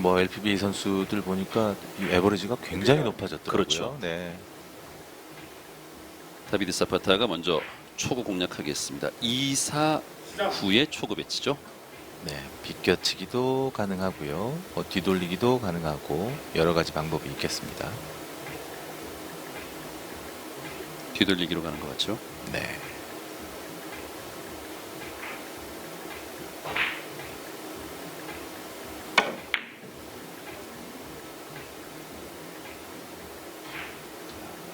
뭐 LPBA 선수들 보니까 이 에버리지가 굉장히 높아졌더라고요. 그렇죠. 네. 다비드 사파타가 먼저 초구 공략하겠습니다. 2사 후에 초구 배치죠. 네, 비껴치기도 가능하고요. 뭐 뒤돌리기도 가능하고 여러 가지 방법이 있겠습니다. 뒤돌리기로 가는 것 같죠. 네.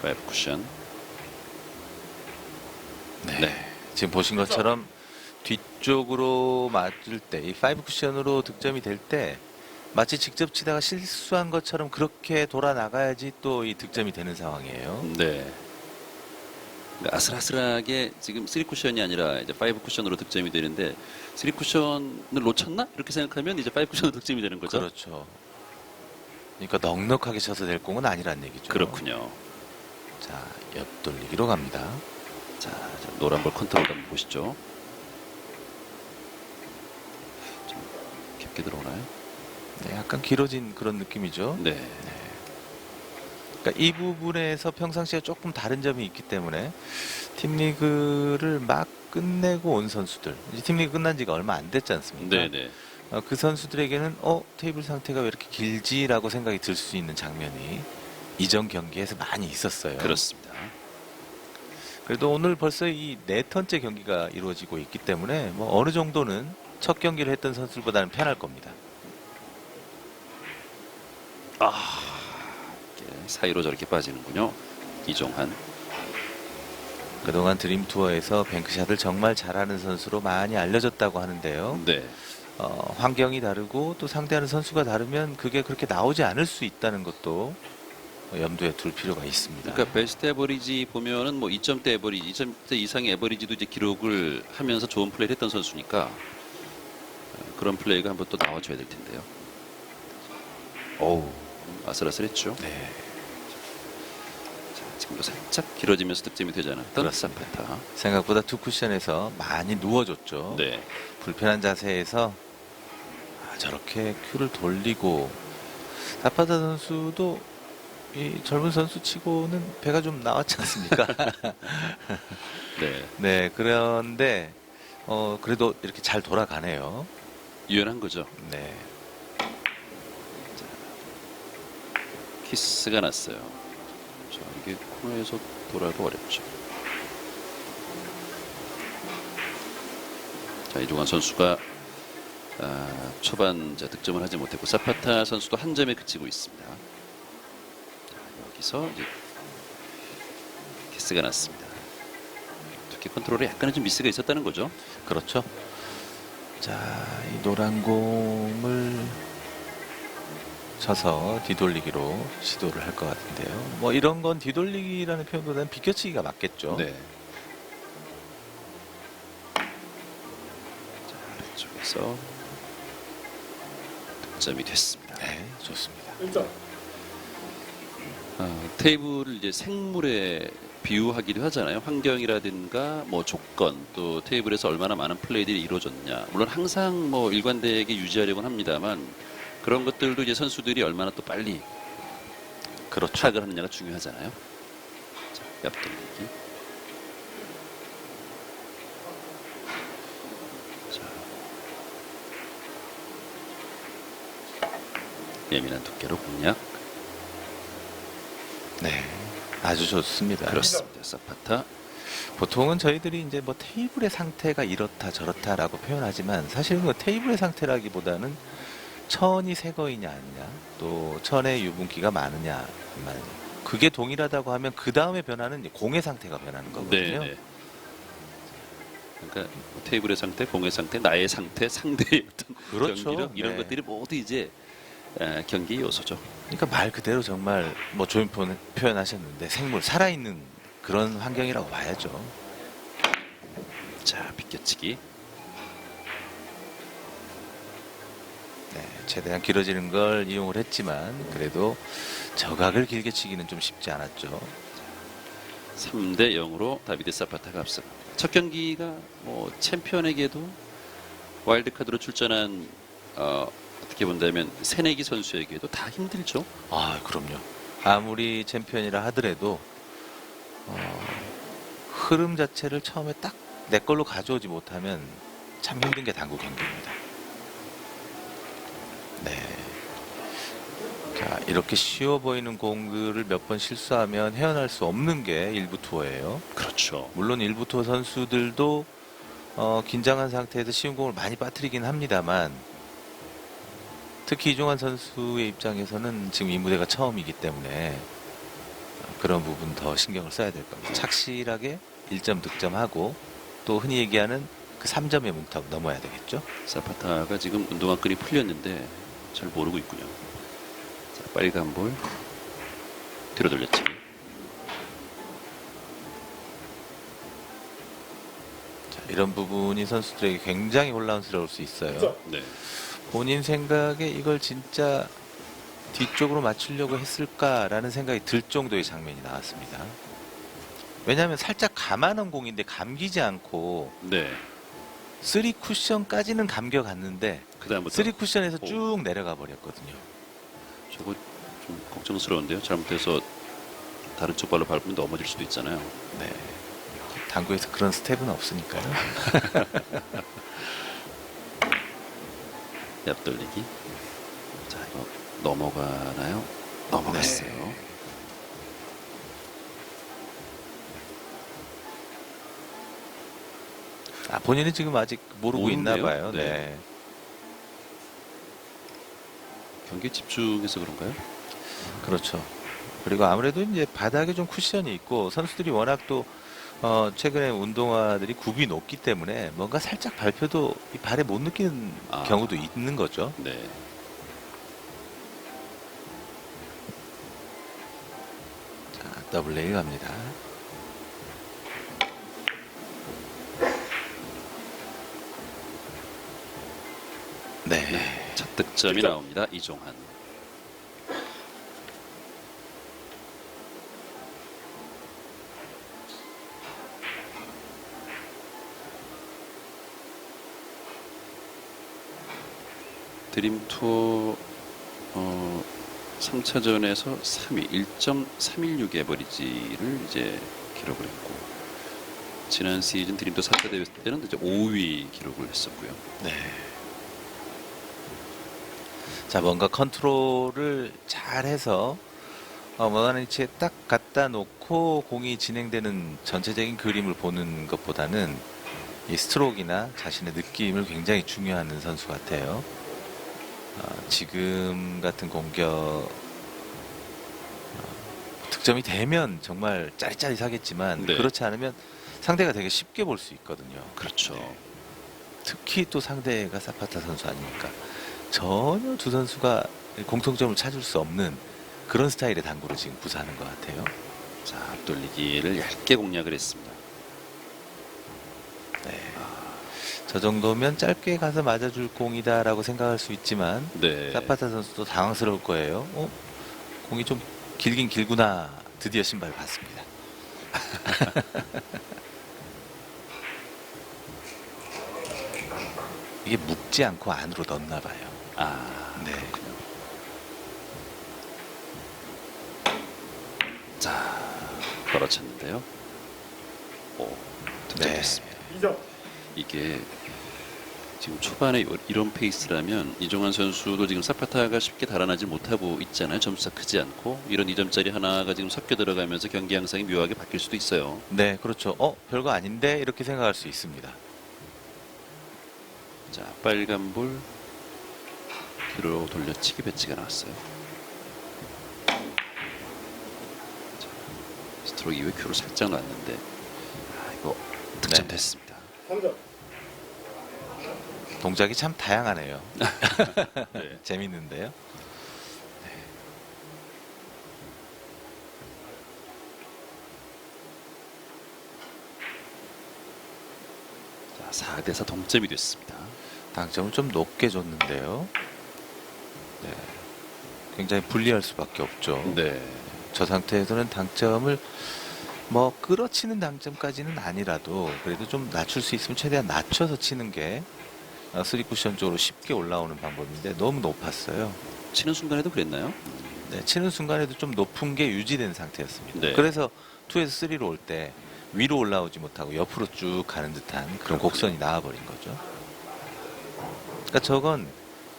파이브 쿠션. 네. 네. 지금 보신 것처럼 뒤쪽으로 맞을 때, 이 파이브 쿠션으로 득점이 될 때 마치 직접 치다가 실수한 것처럼 그렇게 돌아 나가야지 또 이 득점이 되는 상황이에요. 네. 아슬아슬하게 지금 3쿠션이 아니라 이제 5쿠션으로 득점이 되는데 3쿠션을 놓쳤나? 이렇게 생각하면 이제 5쿠션으로 득점이 되는 거죠. 그렇죠. 그러니까 넉넉하게 쳐서 될 공은 아니란 얘기죠. 그렇군요. 자, 옆돌리기로 갑니다. 자, 노란볼 컨트롤 한번 보시죠. 좀 깊게 들어오나요? 네, 약간 길어진 그런 느낌이죠. 네. 그러니까 이 부분에서 평상시에 조금 다른 점이 있기 때문에 팀리그를 막 끝내고 온 선수들, 이제 팀리그 끝난 지가 얼마 안 됐지 않습니까? 네네. 그 선수들에게는 테이블 상태가 왜 이렇게 길지라고 생각이 들 수 있는 장면이 이전 경기에서 많이 있었어요. 그렇습니다. 그래도 오늘 벌써 이 네 턴째 경기가 이루어지고 있기 때문에 뭐 어느 정도는 첫 경기를 했던 선수들보다는 편할 겁니다. 이렇게 사이로 저렇게 빠지는군요. 이종환. 그동안 드림 투어에서 뱅크샷을 정말 잘하는 선수로 많이 알려졌다고 하는데요. 네. 환경이 다르고 또 상대하는 선수가 다르면 그게 그렇게 나오지 않을 수 있다는 것도 염두에 둘 필요가 있습니다. 그러니까 베스트 에버리지 보면은 뭐 2점대 에버리지, 2점대 이상의 에버리지도 이제 기록을 하면서 좋은 플레이를 했던 선수니까 그런 플레이가 한번 또 나와줘야 될 텐데요. 어우, 아슬아슬했죠. 네, 자, 지금도 살짝 길어지면서 득점이 되지 않았던 그렇습니다. 사파타. 생각보다 투 쿠션에서 많이 누워줬죠. 네. 불편한 자세에서 저렇게 큐를 돌리고 사파타 선수도 이 젊은 선수 치고는 배가 좀 나왔지 않습니까? 네. 네, 그런데 그래도 이렇게 잘 돌아가네요. 유연한 거죠. 네, 키스가 났어요. 자, 이게 코너에서 돌아가 어렵죠. 자, 이종환 선수가 초반 득점을 하지 못했고 사파타 선수도 한 점에 그치고 있습니다. 자, 여기서 이제 키스가 났습니다. 특히 컨트롤에 약간은 좀 미스가 있었다는 거죠. 그렇죠. 자, 이 노란 공을 쳐서 뒤돌리기로 시도를 할 것 같은데요. 뭐 이런 건 뒤돌리기라는 표현보다는 비껴치기가 맞겠죠. 네. 자, 아래쪽에서 득점이 됐습니다. 네, 좋습니다. 테이블을 이제 생물에 비유하기도 하잖아요. 환경이라든가 뭐 조건 또 테이블에서 얼마나 많은 플레이들이 이루어졌냐. 물론 항상 뭐 일관되게 유지하려고는 합니다만 그런 것들도 이제 선수들이 얼마나 또 빨리 그렇죠. 파악을 하느냐가 중요하잖아요. 자, 옆돌리기. 자, 예민한 두께로 공략. 네, 아주 좋습니다. 그렇습니다. 사파타. 보통은 저희들이 이제 뭐 테이블의 상태가 이렇다 저렇다라고 표현하지만 사실은 그 테이블의 상태라기보다는 천이 새 거이냐 아니냐, 또 천의 유분기가 많으냐 안 많으냐. 그게 동일하다고 하면 그 다음에 변하는 이제 공의 상태가 변하는 거거든요. 네. 그러니까 테이블의 상태, 공의 상태, 나의 상태, 상대의 어떤 그렇죠. 경기력 이런 네. 것들이 모두 이제 경기 요소죠. 그러니까 말 그대로 정말 뭐 좋은 표현하셨는데 생물 살아있는 그런 환경이라고 봐야죠. 자, 비껴치기. 네, 최대한 길어지는 걸 이용을 했지만 그래도 저각을 길게 치기는 좀 쉽지 않았죠. 3대 0으로 다비드 사파타가 앞서갑니다. 첫 경기가 뭐 챔피언에게도 와일드카드로 출전한 어떻게 본다면 새내기 선수에게도 다 힘들죠. 아, 그럼요. 아무리 챔피언이라 하더라도 흐름 자체를 처음에 딱 내 걸로 가져오지 못하면 참 힘든 게 당구 경기입니다. 네. 자, 이렇게 쉬워 보이는 공들을 몇 번 실수하면 헤어날 수 없는 게 일부 투어예요. 그렇죠. 물론 일부 투어 선수들도 긴장한 상태에서 쉬운 공을 많이 빠뜨리긴 합니다만, 특히 이종환 선수의 입장에서는 지금 이 무대가 처음이기 때문에 그런 부분 더 신경을 써야 될 겁니다. 착실하게 1점 득점하고 또 흔히 얘기하는 그 3점의 문턱 넘어야 되겠죠. 사파타가 지금 운동화 끈이 풀렸는데 잘 모르고 있군요. 자, 빨간 볼 뒤로 돌렸지. 자, 이런 부분이 선수들에게 굉장히 혼란스러울 수 있어요. 네. 본인 생각에 이걸 진짜 뒤쪽으로 맞추려고 했을까라는 생각이 들 정도의 장면이 나왔습니다. 왜냐하면 살짝 감아놓은 공인데 감기지 않고 네. 3 쿠션까지는 감겨갔는데 그다음부터 3 쿠션에서 오. 쭉 내려가 버렸거든요. 저거 좀 걱정스러운데요. 잘못해서 다른 쪽 발로 밟으면 넘어질 수도 있잖아요. 네. 당구에서 그런 스텝은 없으니까요. 옆 돌리기. 자, 이거 넘어가나요? 넘어갔어요. 네. 아, 본인은 지금 아직 모르고 있나 모르는데요? 봐요. 네. 네. 경기에 집중해서 그런가요? 그렇죠. 그리고 아무래도 이제 바닥에 좀 쿠션이 있고 선수들이 워낙 또 최근에 운동화들이 굽이 높기 때문에 뭔가 살짝 밟혀도 이 발에 못 느끼는 아. 경우도 있는 거죠. 네. 자, 더블 레이 갑니다. 네. 첫 득점이 나옵니다. 이종환. 드림 투어 3차전에서 3위 1.316 에버리지를 이제 기록을 했고, 지난 시즌 드림투어 4차 대회 때는 이제 5위 기록을 했었고요. 네. 자, 뭔가 컨트롤을 잘해서 원하는 위치에 딱 갖다 놓고 공이 진행되는 전체적인 그림을 보는 것보다는 이 스트로크나 자신의 느낌을 굉장히 중요하는 선수 같아요. 지금 같은 공격 득점이 되면 정말 짜릿짜릿하겠지만 네. 그렇지 않으면 상대가 되게 쉽게 볼 수 있거든요. 그렇죠. 네. 특히 또 상대가 사파타 선수 아닙니까? 전혀 두 선수가 공통점을 찾을 수 없는 그런 스타일의 당구를 지금 구사하는 것 같아요. 자, 앞돌리기를 얇게 공략을 했습니다. 네. 저 정도면 짧게 가서 맞아줄 공이다라고 생각할 수 있지만 네. 사파타 선수도 당황스러울 거예요. 공이 좀 길긴 길구나. 드디어 신발 봤습니다. 이게 묶지 않고 안으로 넣었나 봐요. 아, 네. 그렇군요. 자, 걸어쳤는데요. 오, 득점됐습니다. 이게 지금 초반에 이런 페이스라면 이종환 선수도 지금 사파타가 쉽게 달아나지 못하고 있잖아요. 점수가 크지 않고 이런 2점짜리 하나가 지금 섞여 들어가면서 경기 양상이 묘하게 바뀔 수도 있어요. 네, 그렇죠. 별거 아닌데 이렇게 생각할 수 있습니다. 자, 빨간 볼 뒤로 돌려치기 배치가 나왔어요. 자, 스트로크 이후에 큐로 살짝 놨는데 이거 득점됐습니다. 동작이 참 다양하네요. 네. 재밌는데요. 자, 4대4 동점이 됐습니다. 당점을 좀 높게 줬는데요. 네. 굉장히 불리할 수밖에 없죠. 네. 저 상태에서는 당점을 뭐 끌어치는 당점까지는 아니라도 그래도 좀 낮출 수 있으면 최대한 낮춰서 치는 게 쓰리 쿠션 쪽으로 쉽게 올라오는 방법인데 너무 높았어요. 치는 순간에도 그랬나요? 네, 치는 순간에도 좀 높은 게 유지된 상태였습니다. 네. 그래서 2에서 3로 올 때 위로 올라오지 못하고 옆으로 쭉 가는 듯한 그런 그렇군요. 곡선이 나와버린 거죠. 그러니까 저건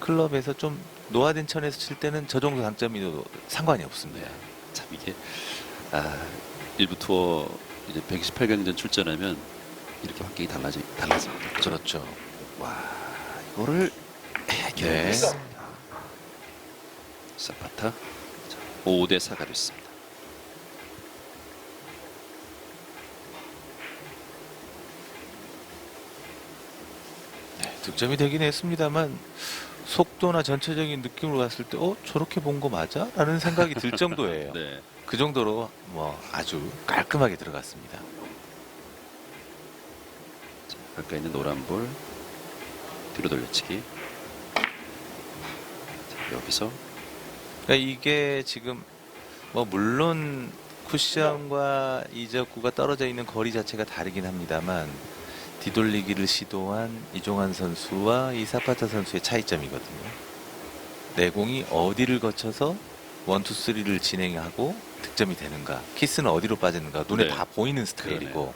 클럽에서 좀 노화된 천에서 칠 때는 저 정도 당점이도 상관이 없습니다. 네. 참 이게 일부 투어 이제 128강전 출전하면 이렇게 환경이 달라집니다. 그렇죠. 와, 이거를 네. 해결했습니다. 사파타 5대 4가 됐습니다. 네, 득점이 되긴 했습니다만 속도나 전체적인 느낌으로 봤을 때 저렇게 본 거 맞아? 라는 생각이 들 정도예요. 네. 그 정도로 뭐 아주 깔끔하게 들어갔습니다. 자, 가까이 있는 노란 볼 뒤로 돌려치기. 자, 여기서 그러니까 이게 지금 뭐 물론 쿠션과 이적구가 떨어져 있는 거리 자체가 다르긴 합니다만 뒤돌리기를 시도한 이종환 선수와 이 사파타 선수의 차이점이거든요. 내공이 어디를 거쳐서 1, 2, 3를 진행하고 득점이 되는가, 키스는 어디로 빠지는가 눈에 네. 다 보이는 스타일이고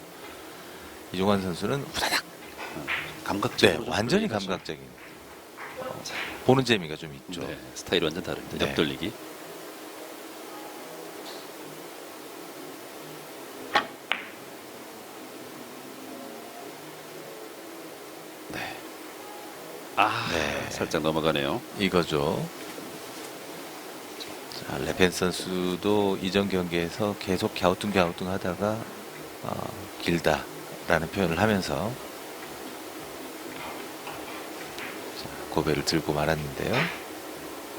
이종환 선수는 후다닥 감각적으로 좀 완전히 플레이가 좀- 감각적인 보는 재미가 좀 있죠. 네, 스타일이 완전 다른데 네. 옆돌리기. 네. 네. 살짝 넘어가네요. 이거죠. 자, 레펜 선수도 이전 경기에서 계속 갸우뚱 하다가 길다라는 표현을 하면서 자, 고배를 들고 말았는데요.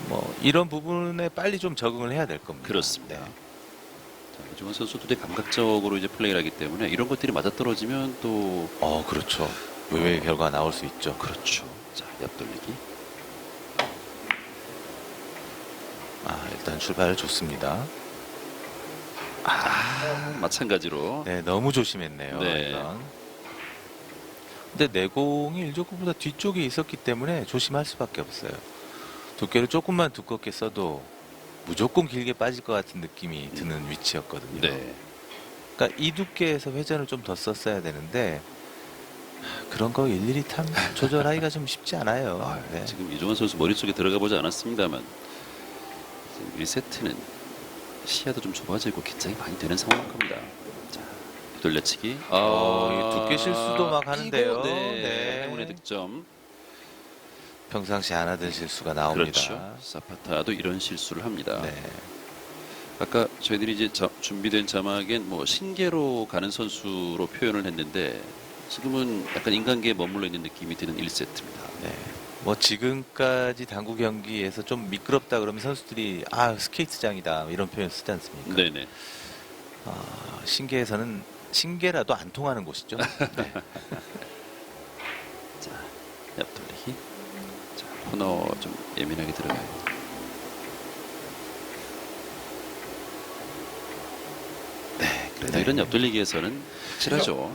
뭐 이런 부분에 빨리 좀 적응을 해야 될 겁니다. 그렇습니다. 네. 자, 이종환 선수도 되게 감각적으로 이제 플레이를 하기 때문에 이런 것들이 맞아떨어지면 또 그렇죠. 의외의 결과가 나올 수 있죠. 그렇죠. 자, 옆돌리기. 일단 출발 좋습니다. 마찬가지로 네, 너무 조심했네요. 네. 이건. 근데 내공이 일조구보다 뒤쪽에 있었기 때문에 조심할 수밖에 없어요. 두께를 조금만 두껍게 써도 무조건 길게 빠질 것 같은 느낌이 드는 위치였거든요. 네. 그러니까 이 두께에서 회전을 좀 더 썼어야 되는데 그런 거 일일이 참 조절하기가 좀 쉽지 않아요. 네. 지금 이종환 선수 머릿속에 들어가 보지 않았습니다만 1세트는 시야도 좀 좁아지고 긴장이 많이 되는 상황일 겁니다. 자, 돌려치기. 이 두께 실수도 막 하는데요. 이거, 네. 네. 행운의 득점. 평상시 안 하던 실수가 나옵니다. 그렇죠. 사파타도 이런 실수를 합니다. 네. 아까 저희들이 이제 준비된 자막엔 뭐 신계로 가는 선수로 표현을 했는데 지금은 약간 인간계에 머물러 있는 느낌이 드는 1세트입니다. 네. 뭐 지금까지 당구 경기에서 좀 미끄럽다 그러면 선수들이 스케이트장이다 이런 표현 쓰지 않습니까? 네네. 신계에서는 신계라도 안 통하는 곳이죠. 네. 자, 옆돌리기. 자, 코너 좀 예민하게 들어가요. 네, 그래도 네. 이런 옆돌리기에서는 확실하죠.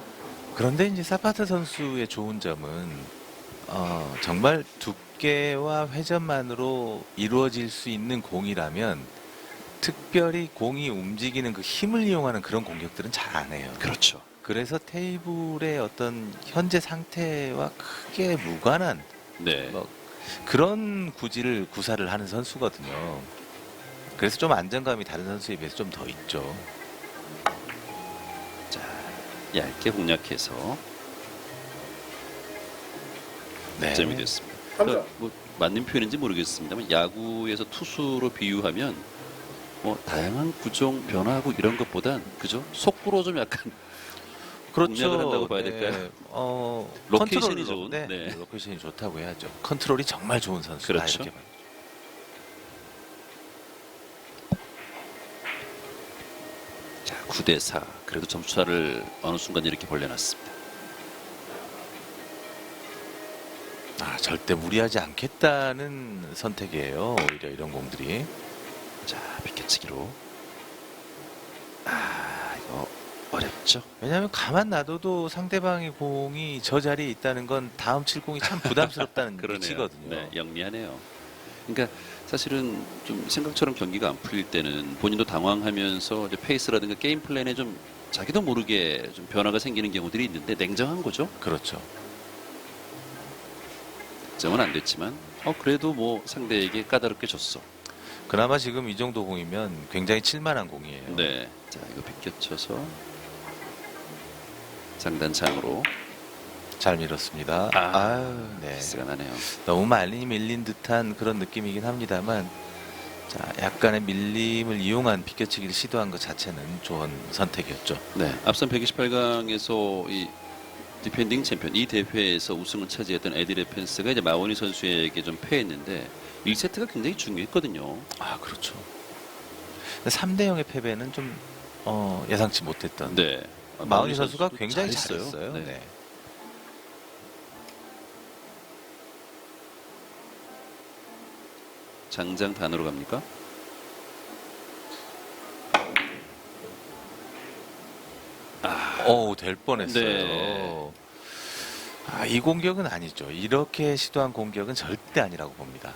그런데 이제 사파타 선수의 좋은 점은 정말 두께와 회전만으로 이루어질 수 있는 공이라면 특별히 공이 움직이는 그 힘을 이용하는 그런 공격들은 잘 안 해요. 그렇죠. 그래서 테이블의 어떤 현재 상태와 크게 무관한 네. 뭐 그런 구사를 하는 선수거든요. 그래서 좀 안정감이 다른 선수에 비해서 좀 더 있죠. 자, 얇게 공략해서 네. 득점이 됐습니다. 그러니까 뭐 맞는 표현인지 모르겠습니다만 야구에서 투수로 비유하면 뭐 다양한 구종 변화하고 이런 것보단 그죠? 속구로 좀 약간 공략을 한다고 봐야 될까요? 로케이션이 컨트롤로, 좋은, 네, 네. 로케이션이 좋다고 해야죠. 컨트롤이 정말 좋은 선수다. 그렇죠. 이렇게 봐요. 자, 9대 4. 그래도 점수차를 어느 순간 이렇게 벌려놨습니다. 절대 무리하지 않겠다는 선택이에요. 오히려 이런 공들이. 자, 비켜치기로. 이거 어렵죠. 왜냐하면 가만 놔둬도 상대방의 공이 저 자리에 있다는 건 다음 칠 공이 참 부담스럽다는 그러네요. 위치거든요. 네, 영리하네요. 그러니까 사실은 좀 생각처럼 경기가 안 풀릴 때는 본인도 당황하면서 이제 페이스라든가 게임 플랜에 좀 자기도 모르게 좀 변화가 생기는 경우들이 있는데 냉정한 거죠. 그렇죠. 득점은 안 됐지만 그래도 뭐 상대에게 까다롭게 졌어. 그나마 지금 이 정도 공이면 굉장히 칠만한 공이에요. 네. 자, 이거 비껴쳐서 장단창으로 잘 밀었습니다. 네. 패스가 나네요. 너무 많이 밀린 듯한 그런 느낌이긴 합니다만, 자, 약간의 밀림을 이용한 비껴치기를 시도한 것 자체는 좋은 선택이었죠. 네. 앞선 128강에서 이 디펜딩 챔피언 이 대회에서 우승을 차지했던 에디 레펜스가 이제 마오니 선수에게 좀 패했는데 1세트가 굉장히 중요했거든요. 아, 그렇죠. 3대 0의 패배는 좀 예상치 못했던. 네. 마오니 선수가 선수도 굉장히 잘했어요. 잘했어요. 네. 네. 장장 단으로 갑니까? 될 뻔했어요. 네. 이 공격은 아니죠. 이렇게 시도한 공격은 절대 아니라고 봅니다.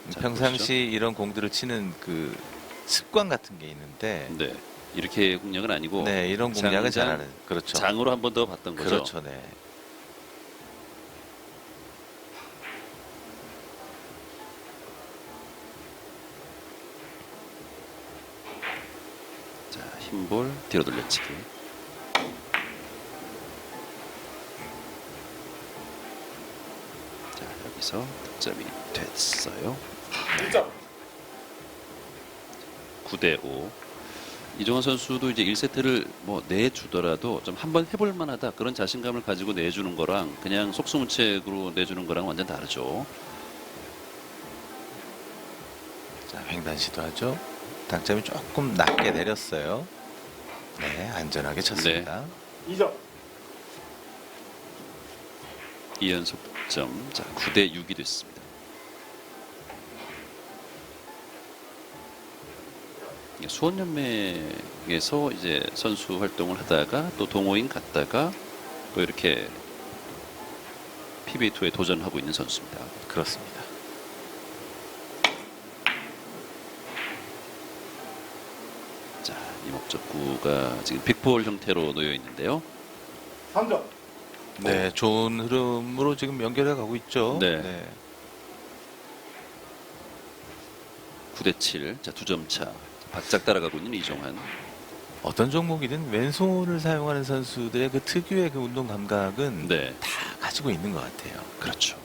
자, 평상시 보시죠. 이런 공들을 치는 그 습관 같은 게 있는데, 네. 이렇게 공략은 아니고 네, 이런 공략은 장장, 잘하는. 그렇죠. 장으로 한 번 더 봤던 거죠. 그렇죠, 네. 자, 흰볼 뒤로 돌려치기. 자, 여기서 득점이 됐어요. 9대 5. 이종원 선수도 이제 1세트를 뭐 내주더라도 좀 한번 해볼 만하다 그런 자신감을 가지고 내주는 거랑 그냥 속수무책으로 내주는 거랑 완전 다르죠. 자, 횡단 시도하죠. 당점이 조금 낮게 내렸어요. 네, 안전하게 쳤습니다. 2점. 2연속 득점. 자, 9대 6이 됐습니다. 수원연맹에서 이제 선수 활동을 하다가 또 동호인 갔다가 또 이렇게 PBA2에 도전하고 있는 선수입니다. 그렇습니다. 자, 이목적구가 지금 빅볼 형태로 놓여 있는데요. 3점. 네, 좋은 흐름으로 지금 연결해 가고 있죠. 네. 9대 7. 자, 2점 차. 바짝 따라가고 있는 이종환. 어떤 종목이든 왼손을 사용하는 선수들의 그 특유의 그 운동 감각은 네. 다 가지고 있는 것 같아요. 그렇죠.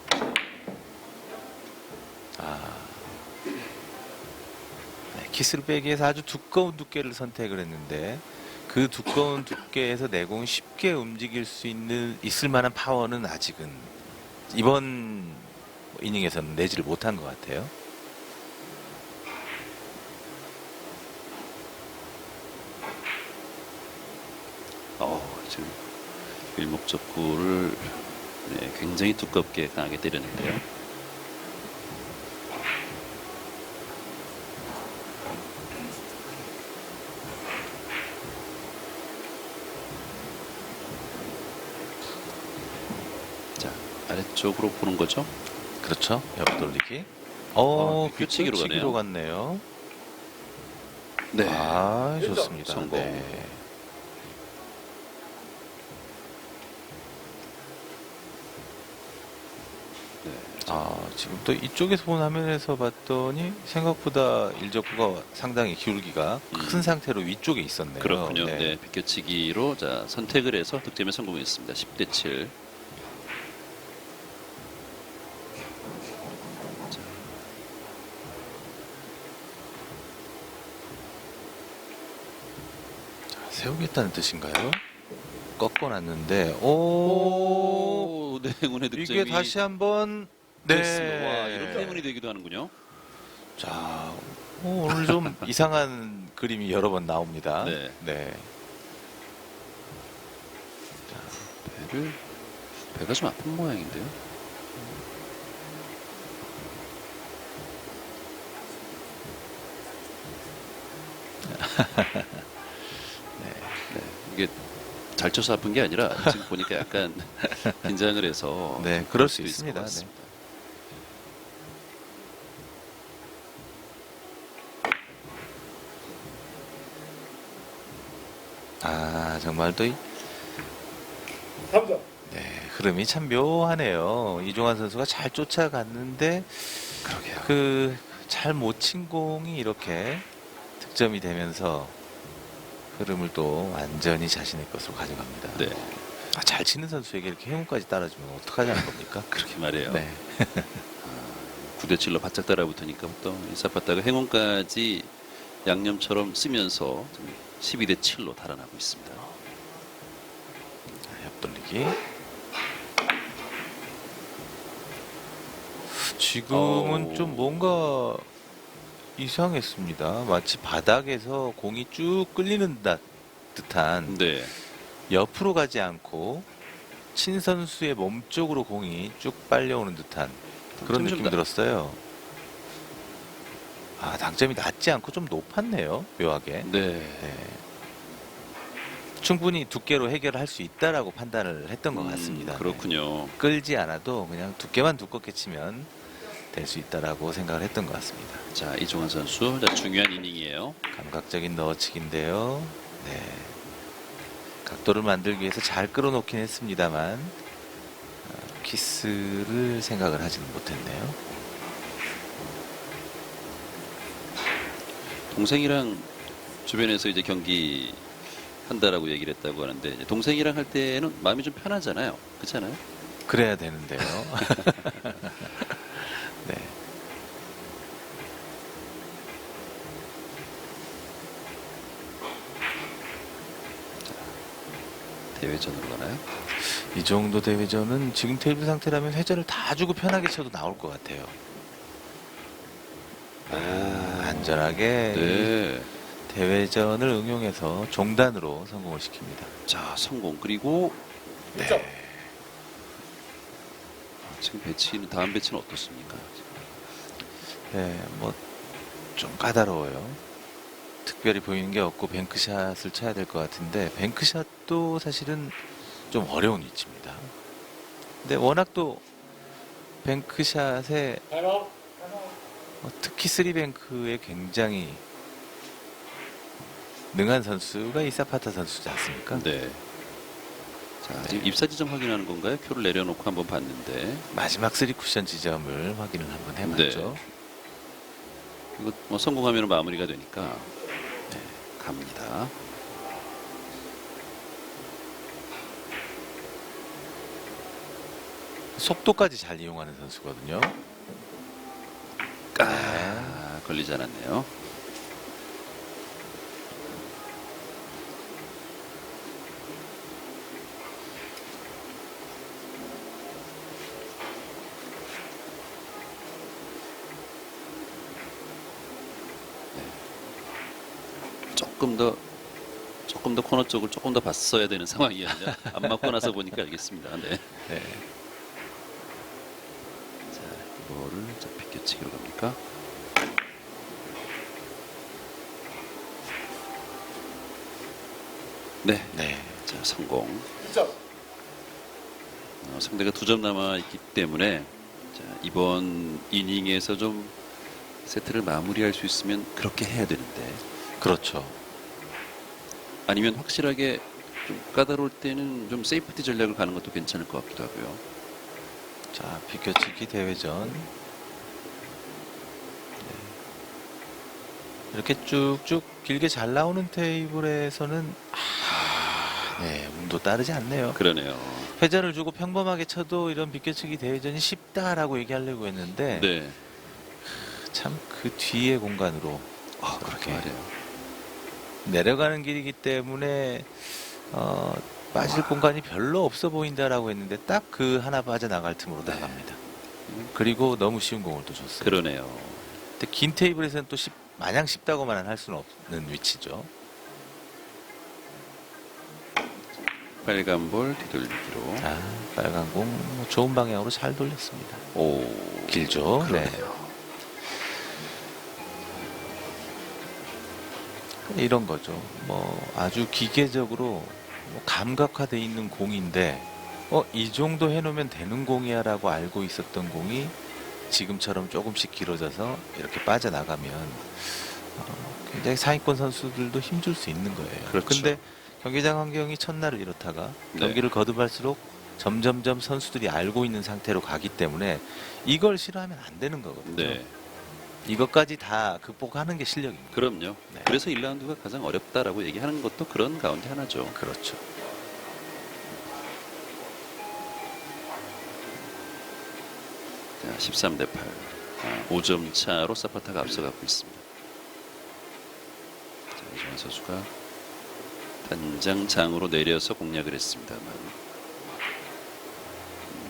네, 키스를 빼기 위해서 아주 두꺼운 두께를 선택을 했는데, 그 두꺼운 두께에서 내공이 쉽게 움직일 수 있을 만한 파워는 아직은 이번 이닝에서는 내지를 못한 것 같아요. 지금 일목적구를 굉장히 두껍게 강하게 때렸는데요. 자, 아래쪽으로 보는 거죠. 그렇죠. 옆 돌리기. 규칙으로 규칙으로 가네요. 갔네요. 네. 좋습니다. 성공. 네. 지금 또 이쪽에서 본 화면에서 봤더니 생각보다 일적구가 상당히 기울기가 큰 상태로 위쪽에 있었네요. 그렇군요. 네. 비껴치기로 자, 선택을 해서 득점에 성공했습니다. 10대 7. 세우겠다는 뜻인가요? 꺾어놨는데, 네, 행운의 득점이 이게 다시 한번, 됐습니다. 와, 이렇게 행운이 되기도 하는군요. 자, 오늘 좀 이상한 그림이 여러 번 나옵니다. 네. 배가 좀 아픈 모양인데요. 이게 잘 쳐서 아픈 게 아니라 지금 보니까 약간 긴장을 해서 네, 그럴 수 수도 있을 것 있습니다. 네. 같습니다. 아, 정말 또 삼성. 흐름이 참 묘하네요. 이종환 선수가 잘 쫓아갔는데 그러게요. 잘 못 친 공이 이렇게 득점이 되면서 흐름을 또 완전히 자신의 것으로 가져갑니다. 네, 아, 잘 치는 선수에게 이렇게 행운까지 따라주면 어떡하자는 겁니까? 그렇게 말해요. 네. 9대7로 바짝 따라붙으니까 또 이사파타가 행운까지 양념처럼 쓰면서 12대7로 달아나고 있습니다. 옆돌리기. 지금은 어우. 좀 뭔가 이상했습니다. 마치 바닥에서 공이 쭉 끌리는 듯한 네, 옆으로 가지 않고 친 선수의 몸 쪽으로 공이 쭉 빨려오는 듯한 그런 당점이 느낌이 좀 들었어요. 아, 당점이 낮지 않고 좀 높았네요. 묘하게. 네. 네. 충분히 두께로 해결할 수 있다라고 판단을 했던 것 같습니다. 그렇군요. 네. 끌지 않아도 그냥 두께만 두껍게 치면 될 수 있다라고 생각을 했던 것 같습니다. 자, 이종환 선수 자, 중요한 이닝이에요. 감각적인 넣어치기인데요. 네. 각도를 만들기 위해서 잘 끌어놓긴 했습니다만 키스를 생각을 하지는 못했네요. 동생이랑 주변에서 이제 경기 한다라고 얘기를 했다고 하는데 이제 동생이랑 할 때는 마음이 좀 편하잖아요. 그렇잖아요? 그래야 되는데요. 네. 대회전으로 가나요? 이 정도 대회전은 지금 테이블 상태라면 회전을 다 주고 편하게 쳐도 나올 것 같아요. 안전하게 네. 대회전을 응용해서 종단으로 성공을 시킵니다. 자, 성공. 그리고 네. 지금 배치는 다음 배치는 어떻습니까? 네, 뭐 좀 까다로워요. 특별히 보이는 게 없고 뱅크샷을 쳐야 될 것 같은데 뱅크샷도 사실은 좀 어려운 위치입니다. 근데 워낙 또 뱅크샷에 바로 특히 쓰리뱅크에 굉장히 능한 선수가 이사파타 선수지 않습니까? 네. 자, 지금 입사 지점 확인하는 건가요? 큐를 내려놓고 한번 봤는데 마지막 쓰리 쿠션 지점을 확인을 한번 해봤죠. 이거 뭐 성공하면 마무리가 되니까 네, 갑니다. 속도까지 잘 이용하는 선수거든요. 걸리지 않았네요. 조금 더 코너 쪽을 조금 더 봤어야 되는 상황이었는데 안 맞고 나서 보니까 알겠습니다. 네. 네. 자, 이거를 자, 비껴치기로 갑니까? 네. 네. 자, 성공. 2점. 상대가 2점 남아 있기 때문에 자, 이번 이닝에서 좀 세트를 마무리할 수 있으면 그렇게 해야 되는데 그렇죠. 아니면 확실하게 좀 까다로울 때는 좀 세이프티 전략을 가는 것도 괜찮을 것 같기도 하고요. 자, 비껴치기 대회전. 네. 이렇게 쭉쭉 길게 잘 나오는 테이블에서는 네, 운도 따르지 않네요. 그러네요. 회전을 주고 평범하게 쳐도 이런 비껴치기 대회전이 쉽다라고 얘기하려고 했는데 네. 참 그 뒤의 공간으로 그렇게 말해요. 내려가는 길이기 때문에 빠질 공간이 별로 없어 보인다라고 했는데 딱 그 하나 빠져나갈 틈으로 네. 나갑니다. 그리고 너무 쉬운 공을 또 줬어요. 그러네요. 근데 긴 테이블에서는 또 마냥 쉽다고만 할 수는 없는 위치죠. 빨간 볼 뒤돌리기로. 자, 빨간 공 좋은 방향으로 잘 돌렸습니다. 오, 길죠? 네. 그러네요. 이런 거죠. 뭐 아주 기계적으로 뭐 감각화돼 있는 공인데 이 정도 해놓으면 되는 공이야라고 알고 있었던 공이 지금처럼 조금씩 길어져서 이렇게 빠져나가면 굉장히 상위권 선수들도 힘줄 수 있는 거예요. 그렇죠. 근데 경기장 환경이 첫날을 이렇다가 네. 경기를 거듭할수록 점점점 선수들이 알고 있는 상태로 가기 때문에 이걸 싫어하면 안 되는 거거든요. 네. 이것까지 다 극복하는 게 실력입니다. 그럼요. 네. 그래서 1라운드가 가장 어렵다라고 얘기하는 것도 그런 가운데 하나죠. 그렇죠. 자, 13대 8. 5점 차로 사파타가 앞서가고 있습니다. 자, 이정환 선수가 단장장으로 내려서 공략을 했습니다만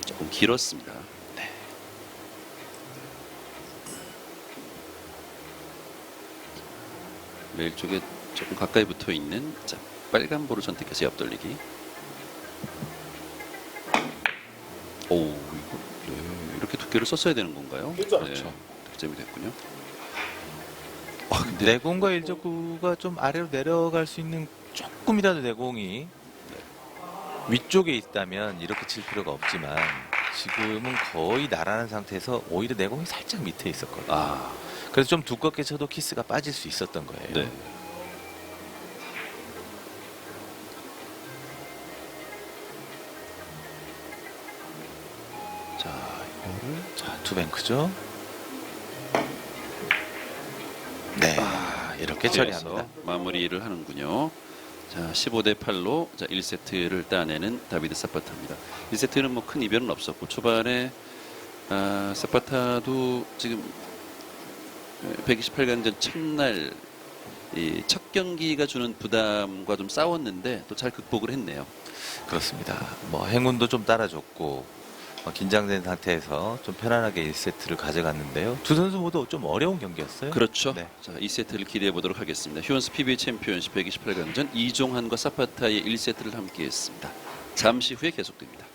조금 길었습니다. 네. 레일 쪽에 조금 가까이 붙어 있는 자, 빨간 볼을 선택해서 옆돌리기. 오, 이거 네, 이렇게 두께를 썼어야 되는 건가요? 그렇죠. 네, 득점이 됐군요. 내공과 일적구가 좀 아래로 내려갈 수 있는 조금이라도 내공이 위쪽에 있다면 이렇게 칠 필요가 없지만 지금은 거의 나란한 상태에서 오히려 내공이 살짝 밑에 있었거든요. 아, 그래서 좀 두껍게 쳐도 키스가 빠질 수 있었던 거예요. 네. 자, 이거를 투뱅크죠. 네, 이렇게 처리합니다. 마무리를 하는군요. 자, 15대 8로 자, 1세트를 따내는 다비드 사파타입니다. 1세트는 뭐 큰 이변은 없었고 초반에 사파타도 지금 128강전 첫날 이 첫 경기가 주는 부담과 좀 싸웠는데 또 잘 극복을 했네요. 그렇습니다. 뭐 행운도 좀 따라줬고 긴장된 상태에서 좀 편안하게 1세트를 가져갔는데요. 두 선수 모두 좀 어려운 경기였어요. 그렇죠. 네. 자, 2세트를 기대해 보도록 하겠습니다. 휴원스 PBA 챔피언십 128강전 이종환과 사파타의 1세트를 함께했습니다. 잠시 후에 계속됩니다.